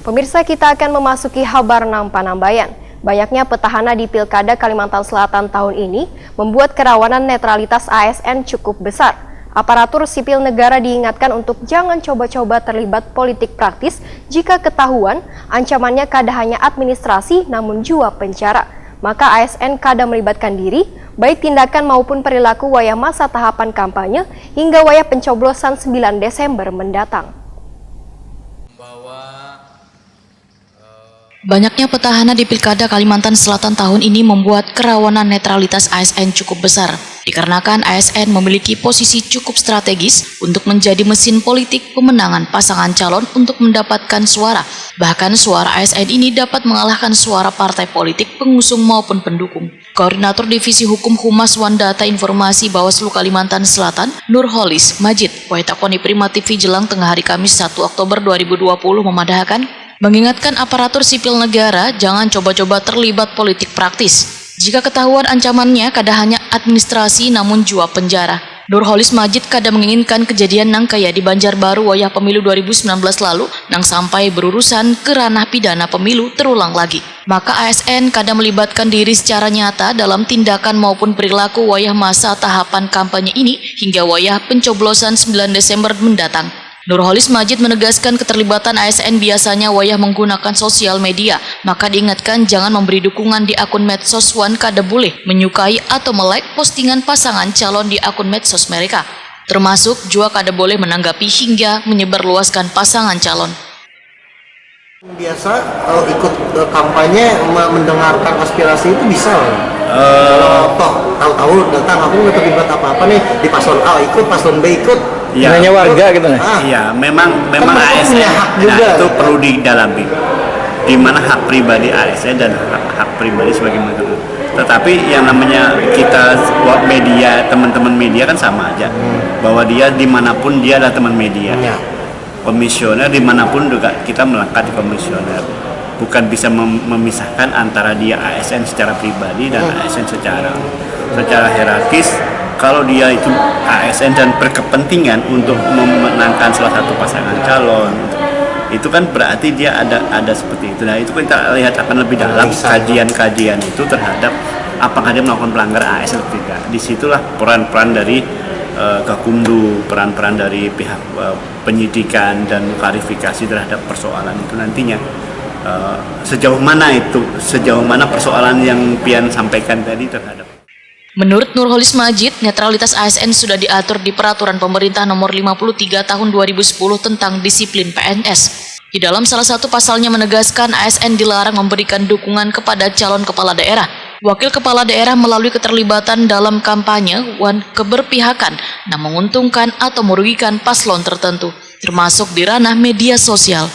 Pemirsa, kita akan memasuki kabar Nampan-Nambayan. Banyaknya petahana di Pilkada Kalimantan Selatan tahun ini membuat kerawanan netralitas ASN cukup besar. Aparatur sipil negara diingatkan untuk jangan coba-coba terlibat politik praktis jika ketahuan ancamannya kada hanya administrasi namun juga penjara. Maka ASN kada melibatkan diri, baik tindakan maupun perilaku wayah masa tahapan kampanye hingga wayah pencoblosan 9 Desember mendatang. Banyaknya petahana di Pilkada Kalimantan Selatan tahun ini membuat kerawanan netralitas ASN cukup besar. Dikarenakan ASN memiliki posisi cukup strategis untuk menjadi mesin politik pemenangan pasangan calon untuk mendapatkan suara. Bahkan suara ASN ini dapat mengalahkan suara partai politik pengusung maupun pendukung. Koordinator Divisi Hukum Humas Wandata Informasi Bawaslu Kalimantan Selatan, Nurholis Majid, Waitakoni Prima TV Jelang tengah hari Kamis 1 Oktober 2020 memadahkan, mengingatkan aparatur sipil negara jangan coba-coba terlibat politik praktis. Jika ketahuan ancamannya kada hanya administrasi namun juga penjara. Nurholis Majid kada menginginkan kejadian nang kaya di Banjarbaru wayah pemilu 2019 lalu nang sampai berurusan ke ranah pidana pemilu terulang lagi. Maka ASN kada melibatkan diri secara nyata dalam tindakan maupun perilaku wayah masa tahapan kampanye ini hingga wayah pencoblosan 9 Desember mendatang. Nurholis Majid menegaskan keterlibatan ASN biasanya wayah menggunakan sosial media, maka diingatkan jangan memberi dukungan di akun medsos wan kada boleh menyukai atau melike postingan pasangan calon di akun medsos mereka. Termasuk juga kada boleh menanggapi hingga menyebarluaskan pasangan calon. Biasa kalau ikut kampanye mendengarkan aspirasi itu bisa kalau toh tahu-tahu datang aku nggak terlibat apa-apa nih di paslon A ikut, paslon B ikut. Ya, hanya warga gitu nih. Iya, memang kan ASN juga. Itu perlu didalami. Di mana hak pribadi ASN dan hak pribadi sebagai menteri. Tetapi yang namanya kita media, teman-teman media kan sama aja. Bahwa dia dimanapun dia adalah teman media. Komisioner dimanapun juga kita melekat di komisioner. Bukan bisa memisahkan antara dia ASN secara pribadi dan ASN secara hierarkis. Kalau dia itu ASN dan berkepentingan untuk memenangkan salah satu pasangan calon, itu kan berarti dia ada seperti itu. Nah, itu kita lihat akan lebih dalam kajian-kajian itu terhadap apakah dia melakukan pelanggar ASN atau tidak. Disitulah peran-peran dari Gakumdu, peran-peran dari pihak penyidikan dan klarifikasi terhadap persoalan itu nantinya. Sejauh mana persoalan yang Pian sampaikan tadi terhadap. Menurut Nurholis Majid, netralitas ASN sudah diatur di Peraturan Pemerintah Nomor 53 Tahun 2010 tentang Disiplin PNS. Di dalam salah satu pasalnya menegaskan ASN dilarang memberikan dukungan kepada calon kepala daerah, wakil kepala daerah melalui keterlibatan dalam kampanye wan keberpihakan, yang menguntungkan atau merugikan paslon tertentu, termasuk di ranah media sosial.